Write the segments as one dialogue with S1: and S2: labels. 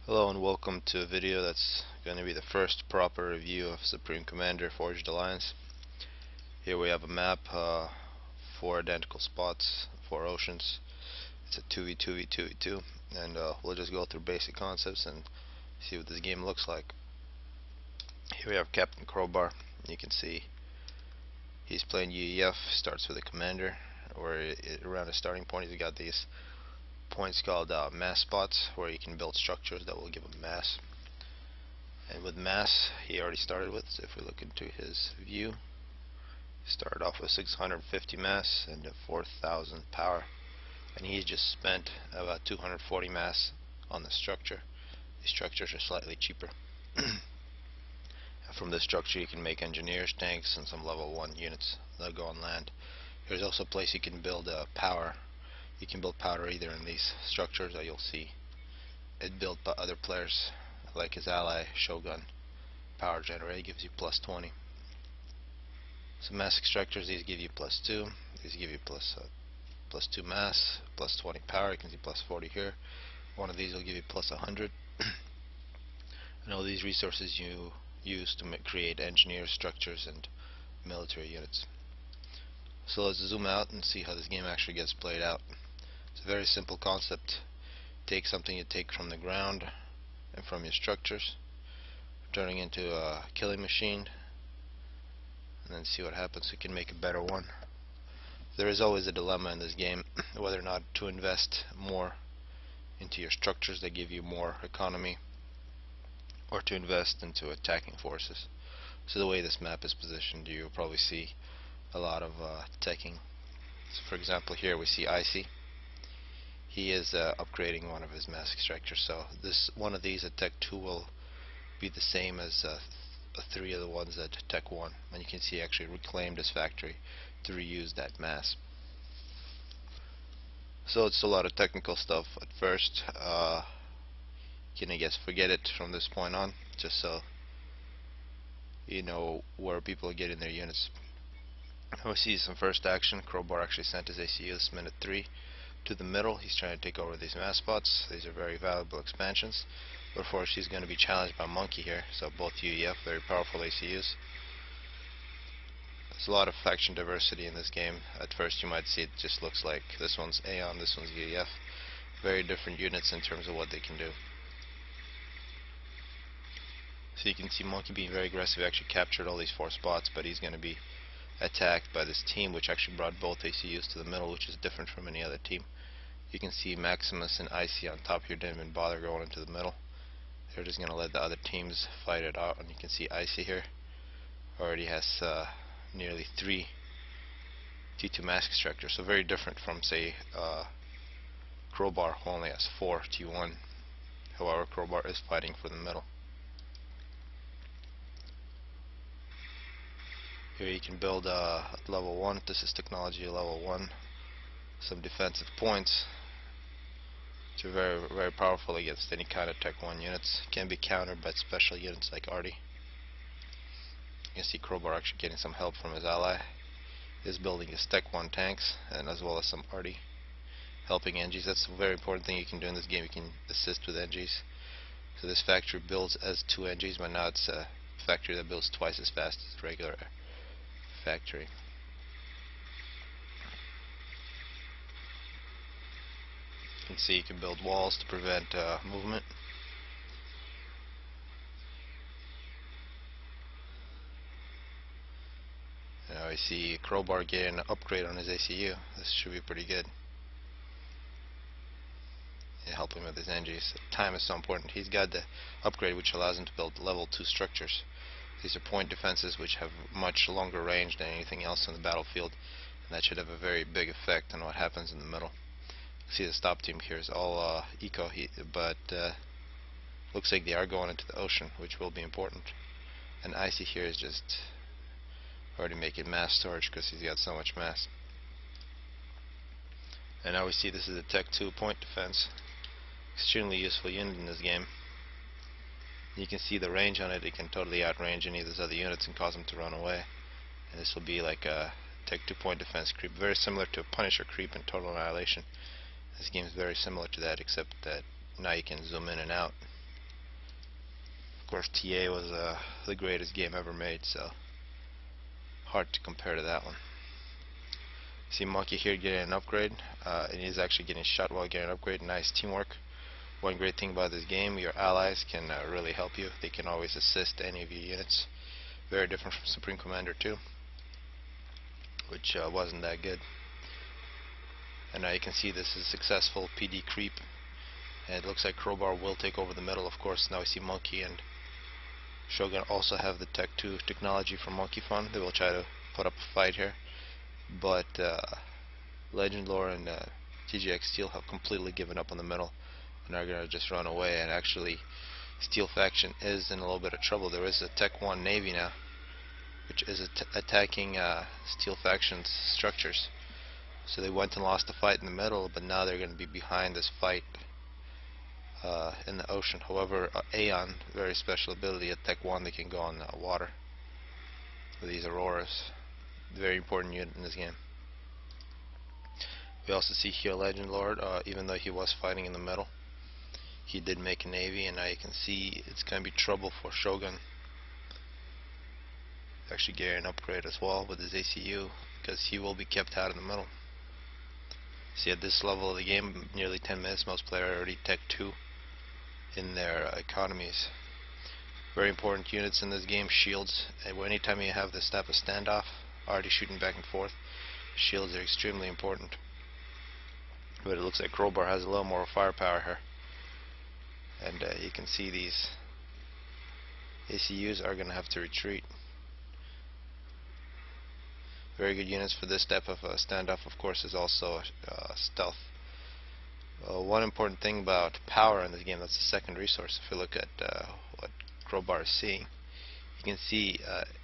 S1: Hello and welcome to a video that's going to be the first proper review of Supreme Commander Forged Alliance. Here we have a map, 4 identical spots, 4 oceans. It's a 2v2v2v2, and we'll just go through basic concepts and see what this game looks like. Here we have Captain Crowbar. You can see he's playing UEF, starts with a commander, where around a starting point he's got these points called mass spots, where you can build structures that will give him mass. And with mass he already started with, so if we look into his view, he started off with 650 mass and 4,000 power, and he's just spent about 240 mass on the structure. These structures are slightly cheaper. From this structure you can make engineers, tanks, and some level 1 units that go on land. There's also a place you can build power. You can build power either in these structures, or you'll see it built by other players, like his ally Shogun. Power generator gives you plus 20. Some mass extractors, these give you plus 2. These give you plus 2 mass, plus 20 power. You can see plus 40 here. One of these will give you plus 100. And all these resources you use to create engineer structures and military units. So let's zoom out and see how this game actually gets played out. It's a very simple concept. Take something you take from the ground and from your structures, turning into a killing machine, and then see what happens. You can make a better one. There is always a dilemma in this game whether or not to invest more into your structures that give you more economy, or to invest into attacking forces. So the way this map is positioned, you'll probably see a lot of teching. So for example, here we see Icy. He is upgrading one of his mass extractors, so this one of these at Tech 2 will be the same as 3 of the ones at Tech 1, and you can see he actually reclaimed his factory to reuse that mass. So it's a lot of technical stuff at first. You can, I guess, forget it from this point on, just so you know where people are getting their units. We see some first action. Crowbar actually sent his ACUs minute 3 to the middle. He's trying to take over these mass spots. These are very valuable expansions. But of course he's going to be challenged by Monkey here, so both UEF, very powerful ACUs. There's a lot of faction diversity in this game. At first you might see it just looks like this one's Aeon, this one's UEF. Very different units in terms of what they can do. So you can see Monkey being very aggressive. He actually captured all these 4 spots, but he's going to be attacked by this team, which actually brought both ACUs to the middle, which is different from any other team. You can see Maximus and Icy on top here didn't even bother going into the middle. They're just going to let the other teams fight it out, and you can see Icy here already has nearly 3 T2 mass extractors, so very different from, say, Crowbar, who only has 4 T1. However, Crowbar is fighting for the middle. Here you can build level 1. This is technology level 1. Some defensive points, which are very, very powerful against any kind of Tech 1 units. Can be countered by special units like Arty. You can see Crowbar actually getting some help from his ally. He's building his Tech 1 tanks, and as well as some Arty helping NGs. That's a very important thing you can do in this game. You can assist with NGs. So this factory builds as 2 NGs, but now it's a factory that builds twice as fast as a regular factory. You can see you can build walls to prevent movement. Now I see Crowbar getting an upgrade on his ACU. This should be pretty good. Help him with his NGs. Time is so important. He's got the upgrade which allows him to build level 2 structures. These are point defenses which have much longer range than anything else in the battlefield, and that should have a very big effect on what happens in the middle. See, the stop team here is all eco, but looks like they are going into the ocean, which will be important. And Icy here is just already making mass storage because he's got so much mass. And now we see this is a Tech 2 point defense. Extremely useful unit in this game. You can see the range on it. It can totally outrange any of those other units and cause them to run away. And this will be like a Tech 2 point defense creep, very similar to a Punisher creep in Total Annihilation. This game is very similar to that, except that now you can zoom in and out. Of course, TA was the greatest game ever made, so hard to compare to that one. See Monkey here getting an upgrade, and he's actually getting shot while getting an upgrade. Nice teamwork. One great thing about this game, your allies can really help you. They can always assist any of your units. Very different from Supreme Commander 2, which wasn't that good. And now you can see this is successful PD creep, and it looks like Crowbar will take over the middle. Of course, now we see Monkey and Shogun also have the Tech 2 technology from Monkey Fun. They will try to put up a fight here, but Legend Lore and TGX Steel have completely given up on the middle and are going to just run away. And actually, Steel faction is in a little bit of trouble. There is a Tech 1 Navy now, which is attacking Steel faction's structures. So they went and lost the fight in the middle, but now they're going to be behind this fight in the ocean. However, Aeon, very special ability at Tech 1, they can go on water with these Auroras. Very important unit in this game. We also see here Legend Lord, even though he was fighting in the middle, he did make a navy, and now you can see it's going to be trouble for Shogun. Actually getting an upgrade as well with his ACU, because he will be kept out in the middle. See, at this level of the game, nearly 10 minutes, most players are already Tech 2 in their economies. Very important units in this game, shields. And anytime you have this type of standoff, already shooting back and forth, shields are extremely important. But it looks like Crowbar has a little more firepower here. And you can see these ACUs are going to have to retreat. Very good units for this type of standoff, of course, is also stealth. One important thing about power in this game, that's the second resource. If you look at what Crowbar is seeing, you can see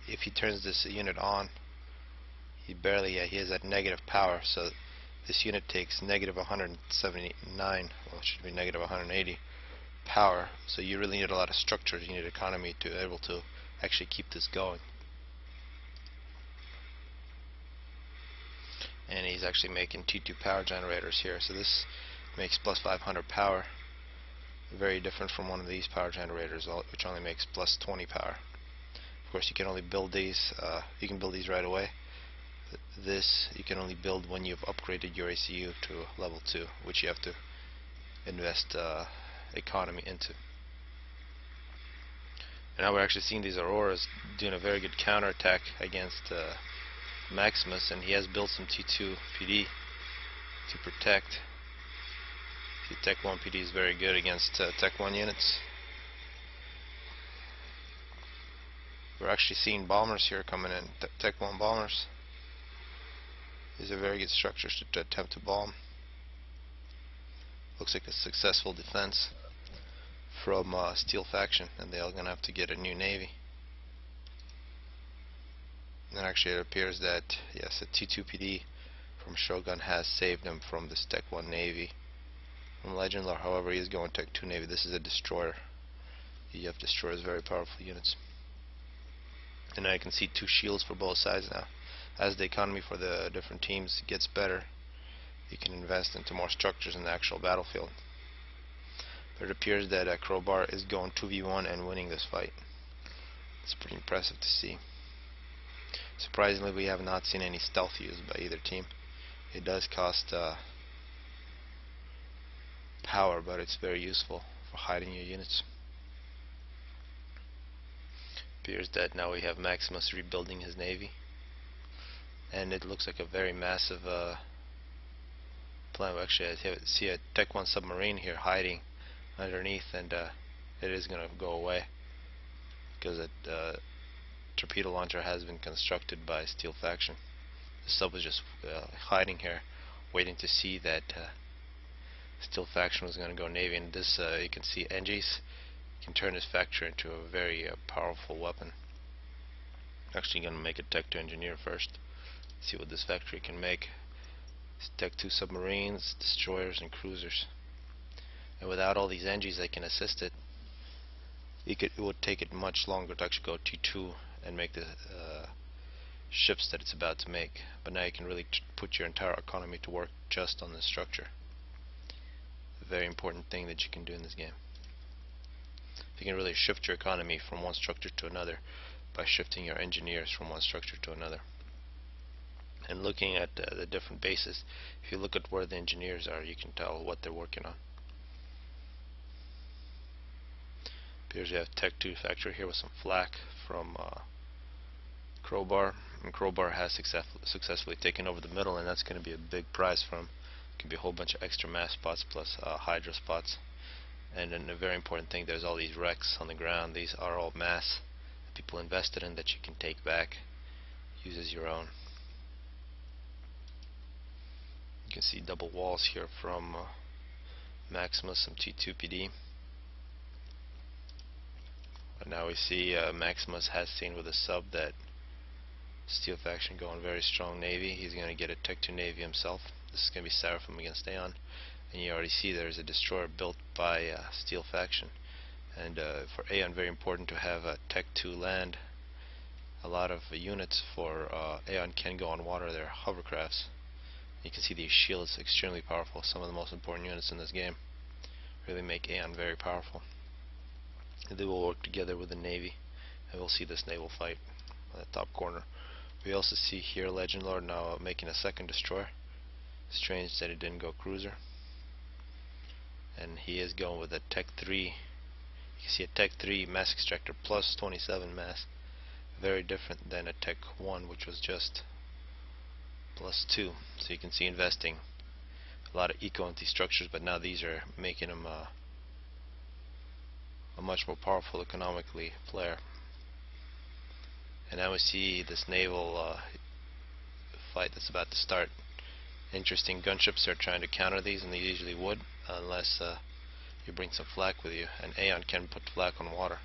S1: if he turns this unit on, he is at negative power, so this unit takes negative 179, well, it should be negative 180 power, so you really need a lot of structures, you need economy to be able to actually keep this going. And he's actually making T2 power generators here, so this makes plus 500 power, very different from one of these power generators which only makes plus 20 power. Of course, you can only build these, you can build these right away. This you can only build when you've upgraded your ACU to level 2, which you have to invest economy into. And now we're actually seeing these Auroras doing a very good counterattack against Maximus, and he has built some T2 PD to protect. See, Tech 1 PD is very good against Tech 1 units. We're actually seeing bombers here coming in, Tech 1 bombers. These are very good structures to attempt to bomb. Looks like a successful defense from Steel faction, and they're going to have to get a new navy. And actually it appears that, yes, a T2 PD from Shogun has saved him from this Tech 1 Navy. From Legend Lore, however, he is going Tech 2 Navy. This is a destroyer. EF destroyers, very powerful units. And now you can see 2 shields for both sides now. As the economy for the different teams gets better, you can invest into more structures in the actual battlefield. But it appears that Crowbar is going 2v1 and winning this fight. It's pretty impressive to see. Surprisingly, we have not seen any stealth used by either team. It does cost power, but it's very useful for hiding your units. Appears that now we have Maximus rebuilding his navy, and it looks like a very massive plan. Actually, I see a Tech 1 submarine here hiding underneath, and it is going to go away because a torpedo launcher has been constructed by Steel faction. The sub was just hiding here, waiting to see that Steel faction was going to go navy. And this, you can see Engis can turn his factory into a very powerful weapon. Actually going to make a Tech 2 engineer first. See what this factory can make. Tech 2 submarines, destroyers, and cruisers. And without all these Engis that can assist it, it would take it much longer to actually go T2 and make the ships that it's about to make. But now you can really put your entire economy to work just on this structure. A very important thing that you can do in this game. If You can really shift your economy from one structure to another by shifting your engineers from one structure to another. And looking at the different bases, if you look at where the engineers are, you can tell what they're working on. Here's we have Tech 2 factory here with some flak from Crowbar, and Crowbar has successfully taken over the middle, and that's going to be a big prize for him. It can be a whole bunch of extra mass spots plus hydro spots. And then a very important thing, there's all these wrecks on the ground. These are all mass that people invested in that you can take back, use as your own. You can see double walls here from Maximus, some T2 PD. And now we see Maximus has seen with a sub that Steel faction going very strong Navy. He's going to get a Tech 2 Navy himself. This is going to be Seraphim against Aeon. And you already see there's a destroyer built by Steel faction. And for Aeon, very important to have a Tech 2 land. A lot of units for Aeon can go on water. They're hovercrafts. You can see these shields, extremely powerful. Some of the most important units in this game. Really make Aeon very powerful. And they will work together with the Navy. And we'll see this naval fight on the top corner. We also see here Legend Lord now making a second destroyer. Strange that he didn't go cruiser. And he is going with a Tech 3. You can see a Tech 3 mass extractor plus 27 mass. Very different than a Tech 1, which was just plus 2. So you can see investing a lot of eco into these structures, but now these are making him a much more powerful economically player. And now we see this naval fight that's about to start. Interesting, gunships are trying to counter these, and they usually would, unless you bring some flak with you. And Aeon can put flak on water.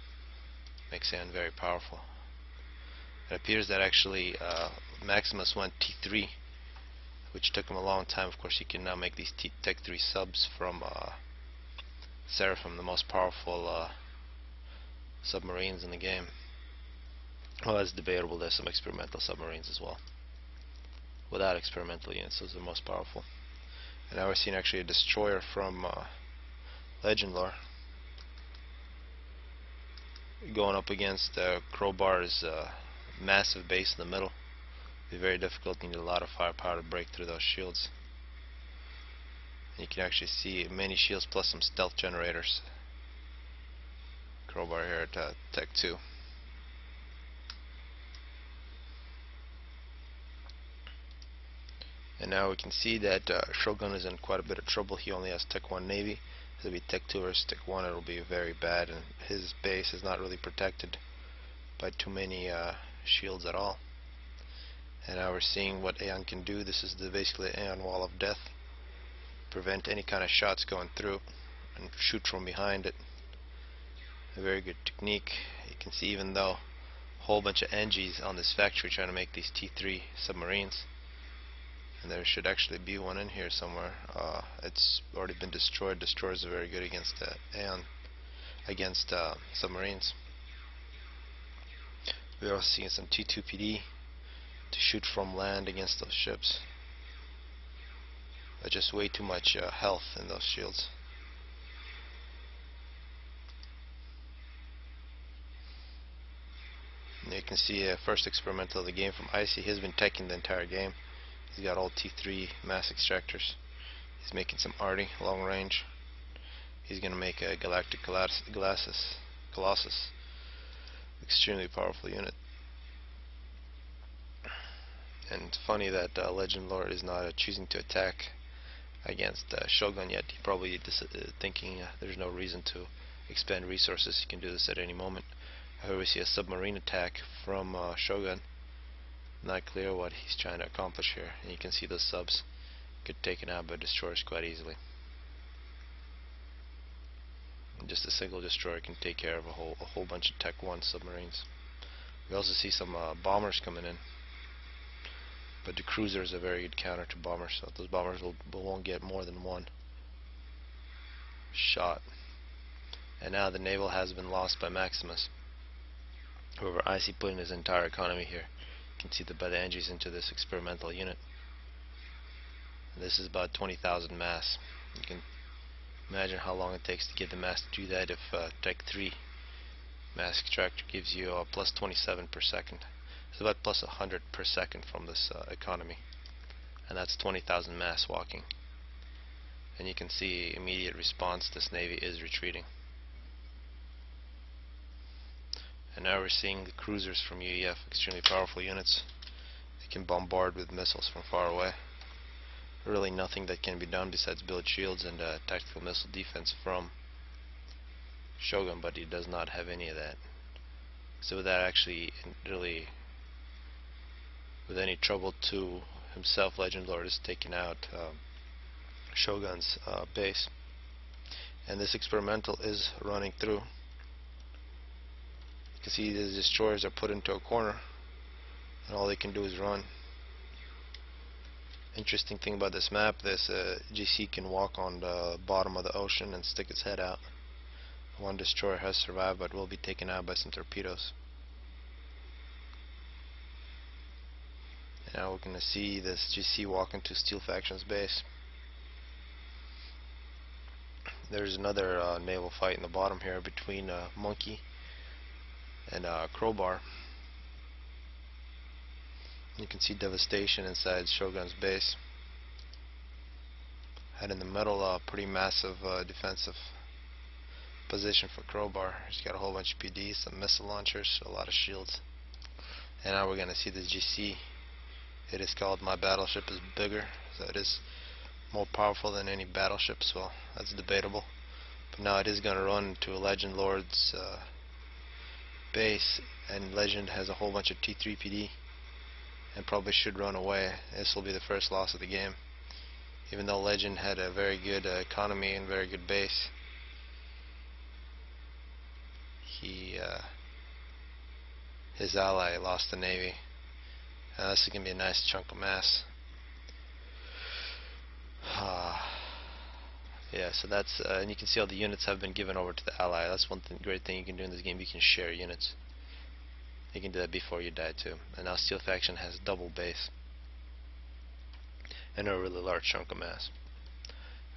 S1: Makes Aeon very powerful. It appears that actually Maximus went T3, which took him a long time. Of course, you can now make these Tech 3 subs from Seraphim, the most powerful submarines in the game. Well, that's debatable. There's some experimental submarines as well. Without experimental units, those are the most powerful. And now we're seeing actually a destroyer from Legend Lore going up against Crowbar's massive base in the middle. It'll be very difficult. You need a lot of firepower to break through those shields. And you can actually see many shields plus some stealth generators. Crowbar here at Tech 2. And now we can see that Shogun is in quite a bit of trouble. He only has Tech 1 Navy. It'll be Tech 2 versus Tech 1. It'll be very bad, and his base is not really protected by too many shields at all. And now we're seeing what Aeon can do. This is basically Aeon Wall of Death. Prevent any kind of shots going through and shoot from behind it. A very good technique. You can see even though a whole bunch of NGs on this factory trying to make these T3 submarines. And there should actually be one in here somewhere. It's already been destroyed. Destroyers are very good against Aeon, against submarines. We're also seeing some T2 PD to shoot from land against those ships. But just way too much health in those shields. And you can see first experimental of the game from Icy. He's been teching the entire game. He's got all T3 mass extractors. He's making some arty long range. He's going to make a Galactic Colossus. Extremely powerful unit. And it's funny that Legend Lord is not choosing to attack against Shogun yet. He probably thinking there's no reason to expend resources. He can do this at any moment. However, we see a submarine attack from Shogun. Not clear what he's trying to accomplish here. And you can see those subs get taken out by destroyers quite easily. And just a single destroyer can take care of a whole bunch of Tech 1 submarines. We also see some bombers coming in. But the cruiser is a very good counter to bombers, so those bombers won't get more than one shot. And now the naval has been lost by Maximus. However, Icy put in his entire economy here. You can see the by the NGs into this experimental unit. And this is about 20,000 mass. You can imagine how long it takes to get the mass to do that if Tech 3 mass extractor gives you plus 27 per second. It's about plus 100 per second from this economy, and that's 20,000 mass walking. And you can see immediate response, this Navy is retreating. And now we're seeing the cruisers from UEF, extremely powerful units. They can bombard with missiles from far away. Really nothing that can be done besides build shields and tactical missile defense from Shogun, but he does not have any of that. So without actually really with any trouble to himself, Legend Lord is taking out Shogun's base. And this experimental is running through. You can see the destroyers are put into a corner, and all they can do is run. Interesting thing about this map, this GC can walk on the bottom of the ocean and stick its head out. One destroyer has survived, but will be taken out by some torpedoes. Now we're going to see this GC walk into Steel Faction's base. There's another naval fight in the bottom here between Monkey and Crowbar. You can see devastation inside Shogun's base. And in the middle, pretty massive defensive position for Crowbar. He's got a whole bunch of PDs, some missile launchers, a lot of shields. And now we're going to see this GC. It is called My Battleship is Bigger, so it is more powerful than any battleships. Well, that's debatable. But now it is going to run to a Legend Lord's base, and Legend has a whole bunch of T3 PD and probably should run away. This will be the first loss of the game. Even though Legend had a very good economy and very good base, his ally lost the Navy. This is going to be a nice chunk of mass. Yeah, so that's and you can see all the units have been given over to the ally. That's one great thing you can do in this game. You can share units. You can do that before you die too. And now Steel Faction has double base and a really large chunk of mass.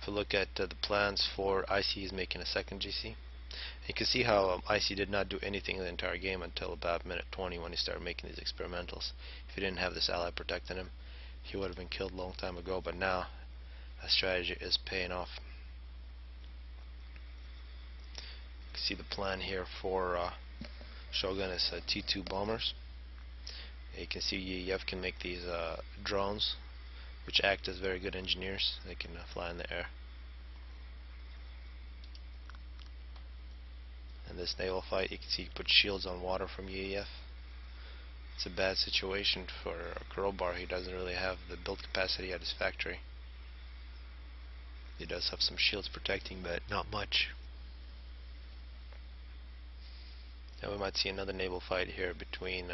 S1: If you look at the plans for IC, is making a second GC. You can see how IC did not do anything in the entire game until about minute 20 when he started making these experimentals. If he didn't have this ally protecting him, he would have been killed a long time ago, but now that strategy is paying off. You can see the plan here for Shogun is T2 bombers. You can see UEF can make these drones, which act as very good engineers. They can fly in the air. In this naval fight, you can see he put shields on water from UEF. It's a bad situation for Crowbar. He doesn't really have the build capacity at his factory. He does have some shields protecting, but not much. Now we might see another naval fight here between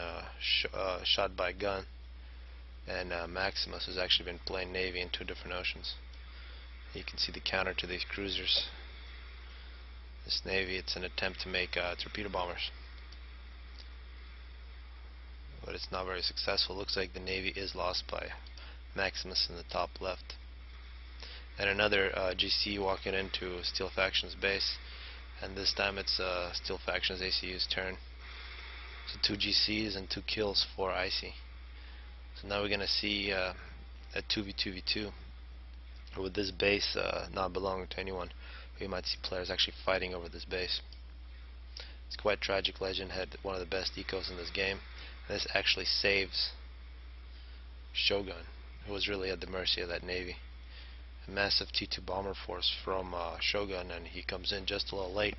S1: Shot by Gun and Maximus, who's actually been playing Navy in two different oceans. You can see the counter to these cruisers. This Navy, it's an attempt to make torpedo bombers, but it's not very successful. Looks like the Navy is lost by Maximus in the top left. And another GC walking into Steel Faction's base, and this time it's Steel Faction's ACU's turn. So 2 GCs and 2 kills for IC. So now we're going to see a 2v2v2 with this base not belonging to anyone. We might see players actually fighting over this base. It's quite tragic. Legend had one of the best ecos in this game, and this actually saves Shogun, who was really at the mercy of that Navy. A massive T2 bomber force from Shogun, and he comes in just a little late.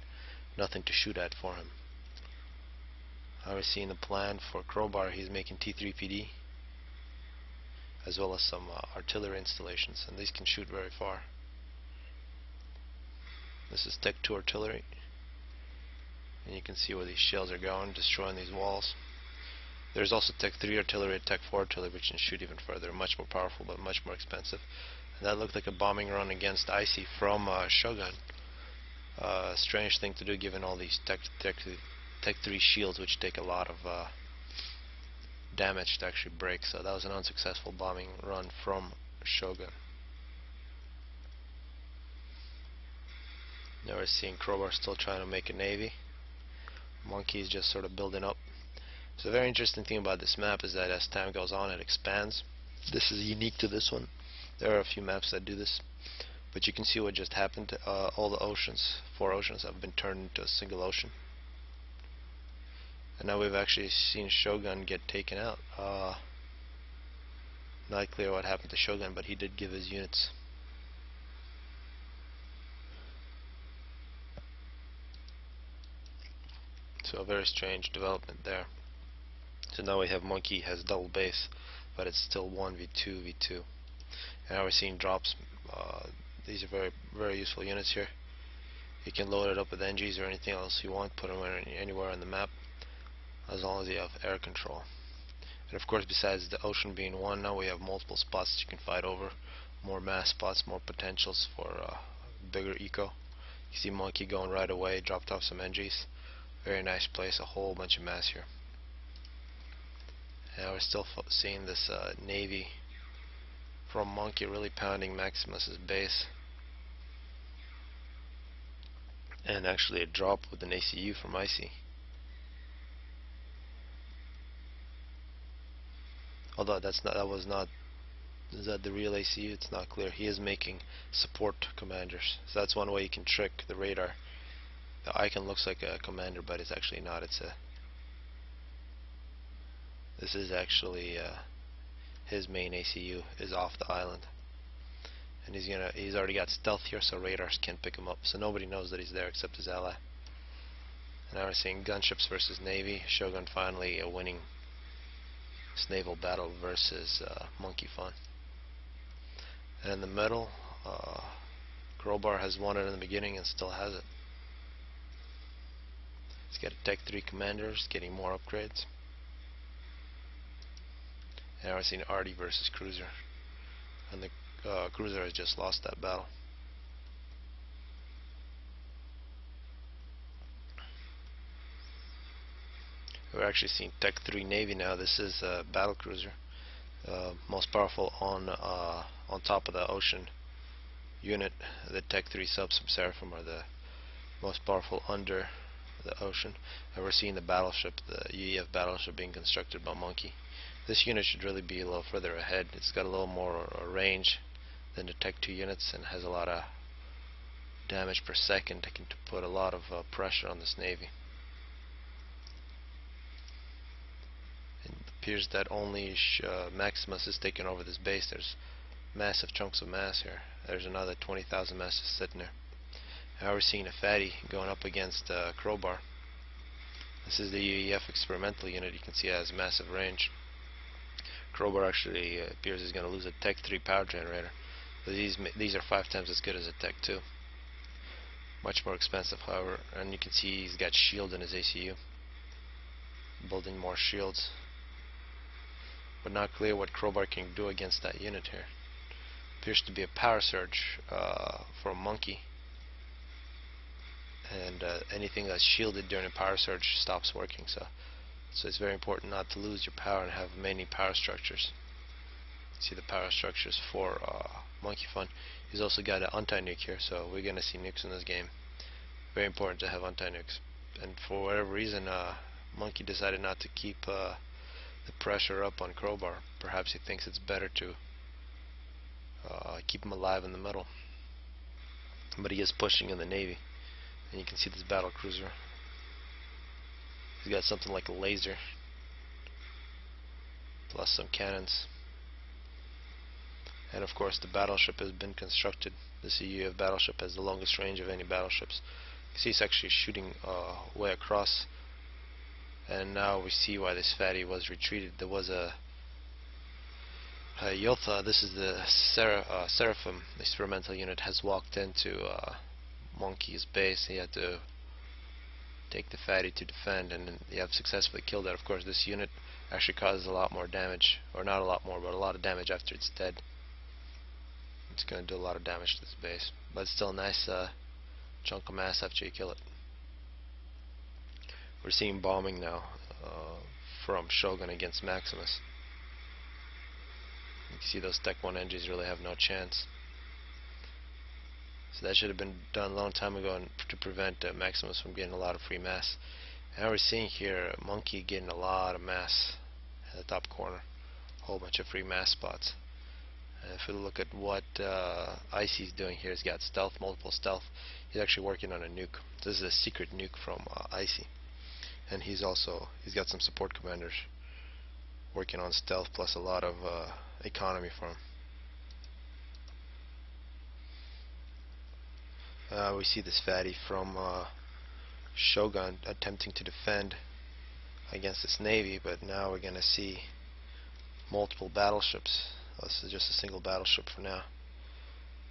S1: Nothing to shoot at for him. I was seeing the plan for Crowbar. He's making T3 PD as well as some artillery installations, and these can shoot very far. This is Tech 2 artillery, and you can see where these shells are going, destroying these walls. There's also Tech 3 artillery and Tech 4 artillery, which can shoot even further, much more powerful but much more expensive. And that looked like a bombing run against IC from Shogun. Strange thing to do given all these Tech 3 shields, which take a lot of damage to actually break. So that was an unsuccessful bombing run from Shogun. Now we're seeing Crowbar still trying to make a Navy. Monkey is just sort of building up. So the very interesting thing about this map is that as time goes on, it expands. This is unique to this one. There are a few maps that do this, but you can see what just happened. All the oceans, 4 oceans, have been turned into a single ocean. And now we've actually seen Shogun get taken out. Not clear what happened to Shogun, but he did give his units. So a very strange development there. So now we have Monkey has double base, but it's still 1v2 v2. And now we're seeing drops. These are very useful units here. You can load it up with NGs or anything else you want, put them anywhere on the map, as long as you have air control. And of course, besides the ocean being one, now we have multiple spots that you can fight over, more mass spots, more potentials for bigger eco. You see Monkey going right away, dropped off some NGs. Very nice place, a whole bunch of mass here. And we're still seeing this Navy from Monkey really pounding Maximus's base. And actually a drop with an ACU from Icy. Although is that the real ACU? It's not clear. He is making support commanders. So that's one way you can trick the radar. The icon looks like a commander, but it's actually not. This is actually his main ACU is off the island. And he's already got stealth here, so radars can't pick him up. So nobody knows that he's there except his ally. And now we're seeing gunships versus Navy. Shogun finally winning this naval battle versus Monkey Fun. And in the middle, Crowbar has won it in the beginning and still has it. He's got a Tech 3 commanders, getting more upgrades. And now we're seeing Arty versus Cruiser. And the Cruiser has just lost that battle. We're actually seeing Tech 3 Navy now. This is a battle cruiser, most powerful on top of the ocean unit. The Tech 3 subs from Seraphim are the most powerful under the ocean. And we're seeing the battleship, the UEF battleship, being constructed by Monkey. This unit should really be a little further ahead. It's got a little more range than the Tech 2 units and has a lot of damage per second. It can put a lot of pressure on this Navy. It appears that only Maximus is taking over this base. There's massive chunks of mass here. There's another 20,000 mass just sitting there. Now we're seeing a fatty going up against Crowbar. This is the UEF experimental unit. You can see it has massive range. Crowbar actually appears he's going to lose a Tech 3 power generator. But these are 5 times as good as a Tech 2. Much more expensive, however. And you can see he's got shield in his ACU. Building more shields. But not clear what Crowbar can do against that unit here. Appears to be a power surge from Monkey. And anything that's shielded during a power surge stops working. So it's very important not to lose your power and have many power structures. See the power structures for Monkey Fun. He's also got an anti-nuke here, so we're going to see nukes in this game. Very important to have anti-nukes. And for whatever reason, Monkey decided not to keep the pressure up on Crowbar. Perhaps he thinks it's better to keep him alive in the middle. But he is pushing in the Navy. And you can see this battle cruiser. He's got something like a laser, plus some cannons. And of course the battleship has been constructed. The UEF battleship has the longest range of any battleships. You see it's actually shooting way across. And now we see why this fatty was retreated. There was a Yotha, this is the Seraphim experimental unit, has walked into Monkey's base. He had to take the fatty to defend, and they have successfully killed it. Of course, this unit actually causes a lot more damage, or not a lot more, but a lot of damage after it's dead. It's going to do a lot of damage to this base, but it's still a nice chunk of mass after you kill it. We're seeing bombing now from Shogun against Maximus. You can see those Tech 1 engines really have no chance. So that should have been done a long time ago to prevent Maximus from getting a lot of free mass. Now we're seeing here a monkey getting a lot of mass at the top corner. A whole bunch of free mass spots. And if we look at what Icy's doing here, he's got stealth, multiple stealth. He's actually working on a nuke. This is a secret nuke from Icy. And he's got some support commanders working on stealth plus a lot of economy for him. We see this fatty from Shogun attempting to defend against this navy, but now we're gonna see multiple battleships. This is just a single battleship for now.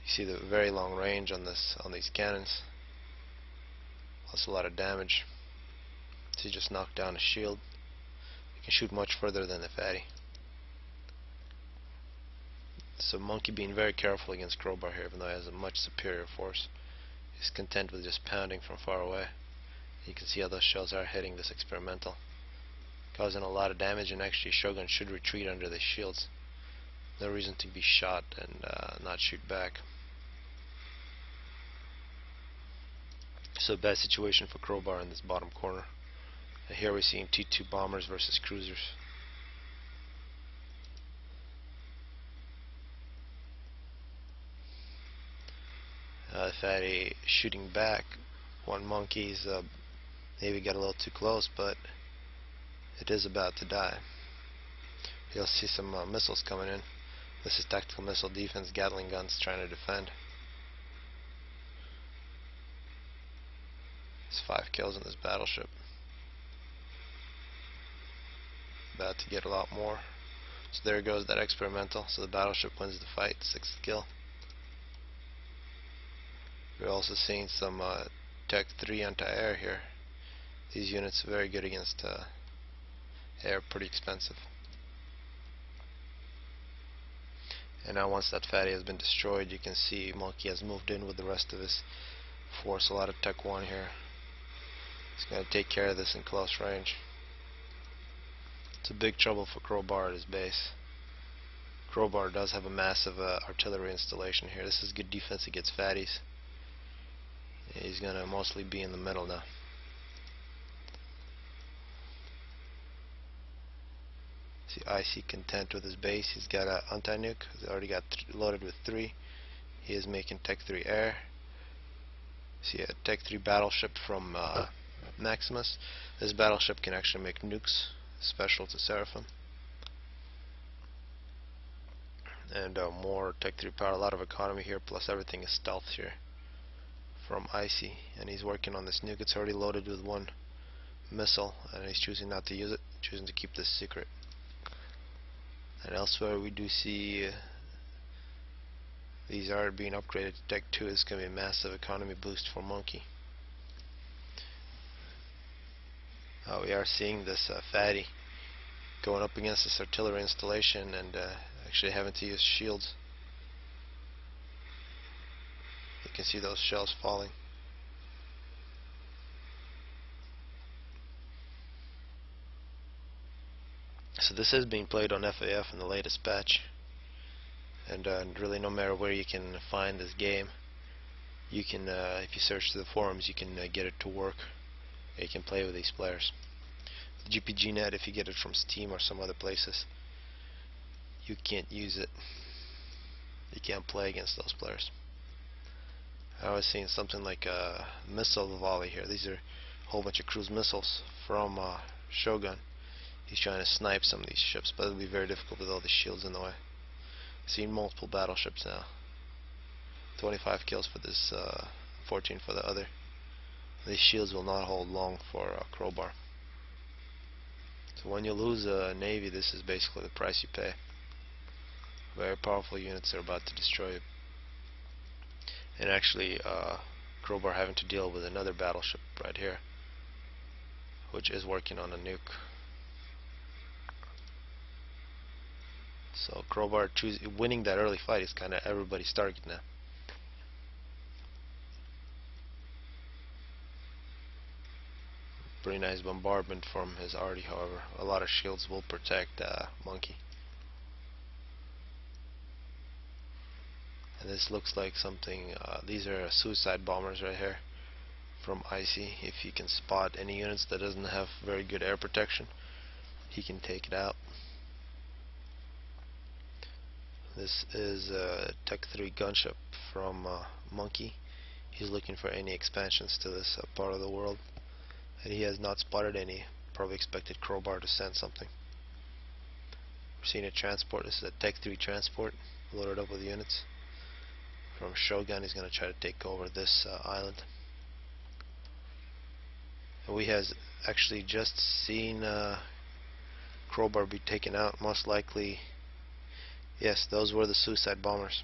S1: You see the very long range on these cannons. That's a lot of damage. So he just knocked down a shield. You can shoot much further than the fatty. So Monkey being very careful against Crowbar here, even though he has a much superior force. He's content with just pounding from far away. You can see how those shells are hitting this experimental, causing a lot of damage, and actually Shogun should retreat under the shields. No reason to be shot and not shoot back. So bad situation for Crowbar in this bottom corner. And here we're seeing T2 bombers versus cruisers. Fatty shooting back. One monkey's maybe got a little too close, but it is about to die. You'll see some missiles coming in. This is tactical missile defense, Gatling guns trying to defend. There's 5 kills in this battleship. About to get a lot more. So there goes that experimental. So the battleship wins the fight, 6th kill. We're also seeing some Tech 3 anti-air here. These units are very good against air, pretty expensive. And now once that fatty has been destroyed, you can see Monkey has moved in with the rest of his force. A lot of Tech 1 here. He's going to take care of this in close range. It's a big trouble for Crowbar at his base. Crowbar does have a massive artillery installation here. This is good defense against fatties. He's going to mostly be in the middle now. See, Icy content with his base. He's got an anti-nuke. He's already got loaded with 3. He is making Tech 3 air. See a Tech 3 battleship from Maximus. This battleship can actually make nukes, special to Seraphim. And more Tech 3 power, a lot of economy here, plus everything is stealth here from Icy. And he's working on this nuke. It's already loaded with 1 missile, and he's choosing not to use it, choosing to keep this secret. And elsewhere we do see these are being upgraded to Tech 2. It's going to be a massive economy boost for Monkey. We are seeing this fatty going up against this artillery installation and actually having to use shields. You can see those shells falling. So this is being played on FAF in the latest patch, and really no matter where you can find this game, you can, if you search through the forums, you can get it to work. You can play with these players. The GPGnet, if you get it from Steam or some other places, you can't use it. You can't play against those players. I was seeing something like a missile volley here. These are a whole bunch of cruise missiles from Shogun. He's trying to snipe some of these ships, but it'll be very difficult with all the shields in the way. Seeing multiple battleships now. 25 kills for this, 14 for the other. These shields will not hold long for Crowbar. So when you lose a navy, this is basically the price you pay. Very powerful units are about to destroy you. And actually, Crowbar having to deal with another battleship right here, which is working on a nuke. So Crowbar winning that early fight is kind of everybody's target now. Pretty nice bombardment from his arty, however. A lot of shields will protect Monkey. And this looks like something, these are suicide bombers right here from Icy. If he can spot any units that doesn't have very good air protection, he can take it out. This is a Tech 3 gunship from Monkey. He's looking for any expansions to this part of the world, and he has not spotted any. Probably expected Crowbar to send something. We're seeing a transport. This is a Tech 3 transport loaded up with units from Shogun. He's going to try to take over this island. And we has actually just seen Crowbar be taken out. Most likely, yes, those were the suicide bombers.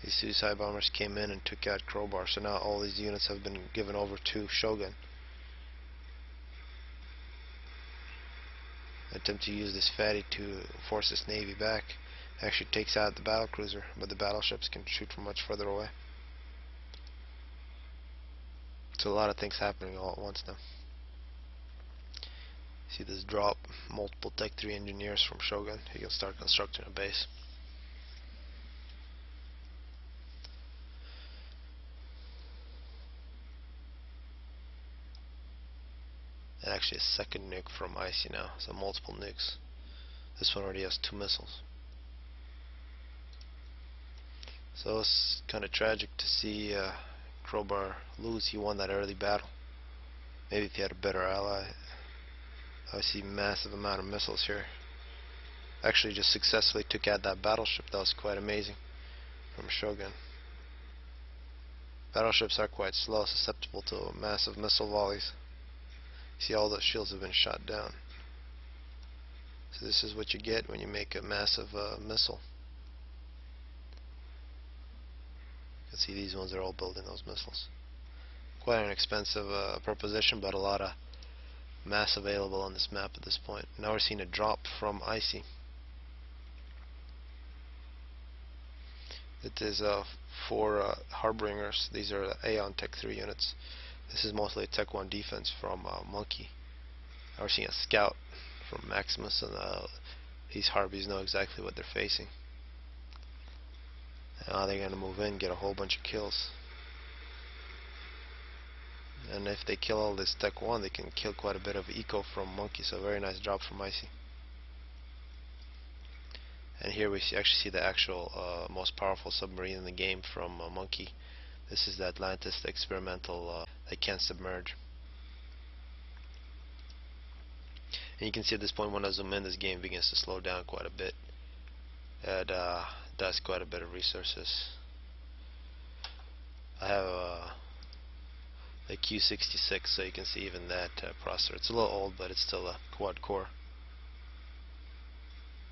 S1: These suicide bombers came in and took out Crowbar, so now all these units have been given over to Shogun. Attempt to use this fatty to force his navy back. Actually takes out the battlecruiser, but the battleships can shoot from much further away. So a lot of things happening all at once now. See this drop, multiple Tech 3 engineers from Shogun. He can start constructing a base. And actually a second nuke from Icy now, so multiple nukes. This one already has 2 missiles. So it's kind of tragic to see Crowbar lose. He won that early battle. Maybe if he had a better ally. I see massive amount of missiles here. Actually just successfully took out that battleship. That was quite amazing from Shogun. Battleships are quite slow, susceptible to massive missile volleys. See, all the shields have been shot down. So this is what you get when you make a massive missile. You can see these ones are all building those missiles. Quite an expensive proposition, but a lot of mass available on this map at this point. Now we're seeing a drop from Icy. It is 4 Harbingers. These are Aeon Tech 3 units. This is mostly a Tech 1 defense from Monkey. Now we're seeing a scout from Maximus, and these Harbies know exactly what they're facing. Now they're going to move in, get a whole bunch of kills. And if they kill all this Tech 1, they can kill quite a bit of eco from Monkey, so very nice drop from Icy. And here we actually see the actual most powerful submarine in the game from Monkey. This is the Atlantis, the experimental that can submerge. And you can see at this point when I zoom in, this game begins to slow down quite a bit. It does quite a bit of resources. I have a Q66, so you can see even that processor. It's a little old, but it's still a quad core.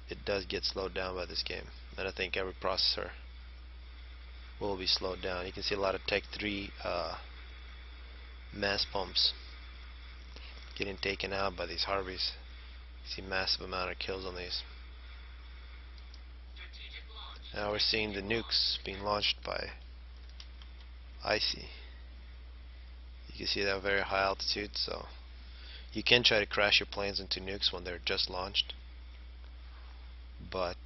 S1: It does get slowed down by this game, and I think every processor will be slowed down. You can see a lot of Tech 3 mass pumps getting taken out by these Harbies. You see massive amount of kills on these. Now we're seeing the nukes being launched by Icy. You can see that very high altitude, so you can try to crash your planes into nukes when they're just launched. But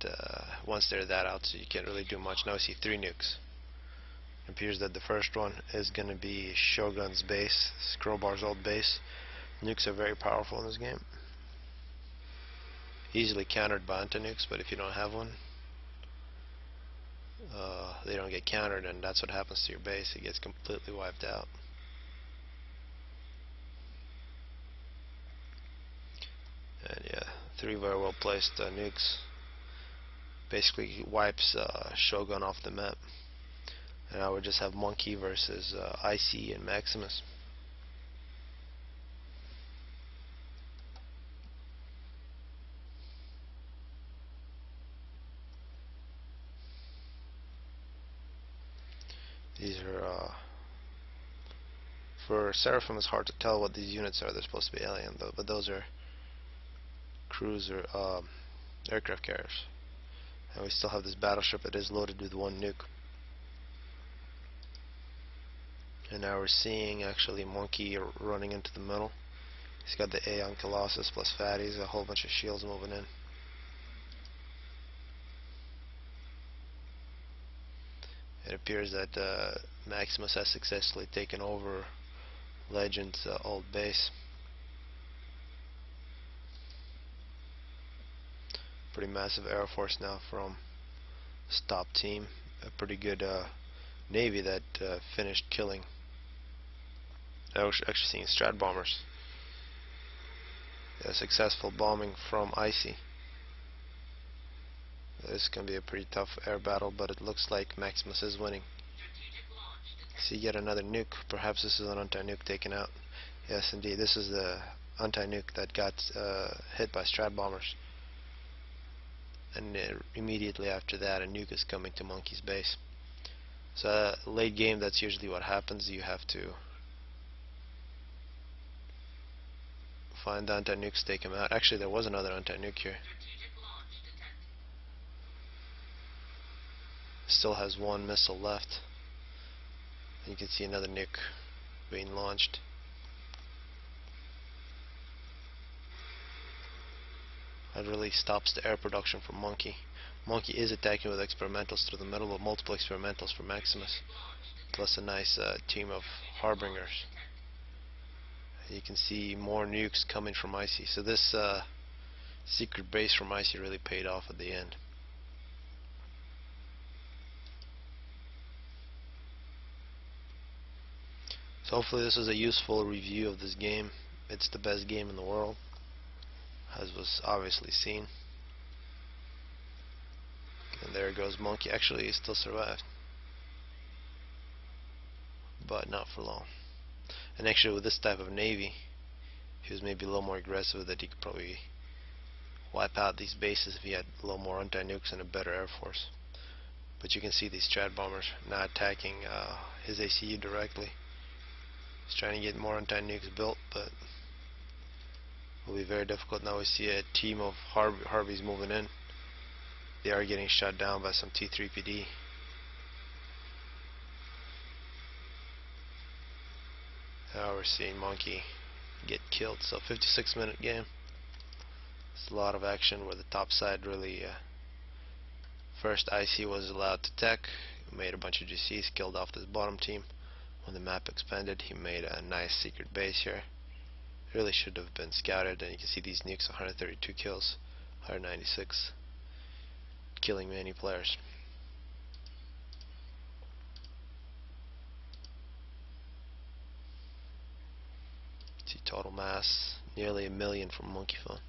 S1: once they're that altitude, you can't really do much. Now we see 3 nukes. It appears that the first one is going to be Shogun's base, Crowbar's old base. Nukes are very powerful in this game. Easily countered by anti-nukes, but if you don't have one, they don't get countered, and that's what happens to your base. It gets completely wiped out. And yeah, 3 very well placed nukes. Basically wipes Shogun off the map. And now we just have Monkey versus Icy and Maximus. These are for Seraphim, it's hard to tell what these units are. They're supposed to be alien though, but those are cruiser aircraft carriers. And we still have this battleship that is loaded with 1 nuke. And now we're seeing actually Monkey running into the middle. He's got the Aeon Colossus plus fatties, a whole bunch of shields moving in. It appears that
S2: Maximus has successfully taken over Legend's old base. Pretty massive air force now from this top team. A pretty good navy that finished killing. I was actually seeing strat bombers. A successful bombing from Icy. This is going to be a pretty tough air battle, but it looks like Maximus is winning. See yet another nuke. Perhaps this is an anti-nuke taken out. Yes, indeed. This is the anti-nuke that got hit by strat bombers. And immediately after that, a nuke is coming to Monkey's base. So late game, that's usually what happens. You have to find the anti-nukes, take him out. Actually, there was another anti-nuke here. Still has one missile left. You can see another nuke being launched. That really stops the air production from Monkey. Monkey is attacking with experimentals through the middle, but multiple experimentals for Maximus, plus a nice team of harbingers. You can see more nukes coming from Icy. So this secret base from Icy really paid off at the end. So hopefully this was a useful review of this game. It's the best game in the world, as was obviously seen. And there goes Monkey. Actually, he still survived, but not for long. And actually, with this type of navy, he was maybe a little more aggressive, that he could probably wipe out these bases if he had a little more anti-nukes and a better air force. But you can see these strat bombers not attacking his ACU directly. He's trying to get more anti-nukes built, but it will be very difficult. Now we see a team of Harveys moving in. They are getting shot down by some T3PD. Now we're seeing Monkey get killed. So 56-minute game. It's a lot of action where the top side really first IC was allowed to tech, made a bunch of GCs, killed off this bottom team. When the map expanded, he made a nice secret base here. Really should have been scouted, and you can see these nukes, 132 kills, 196, killing many players. See total mass, nearly 1 million from Monkey Phone.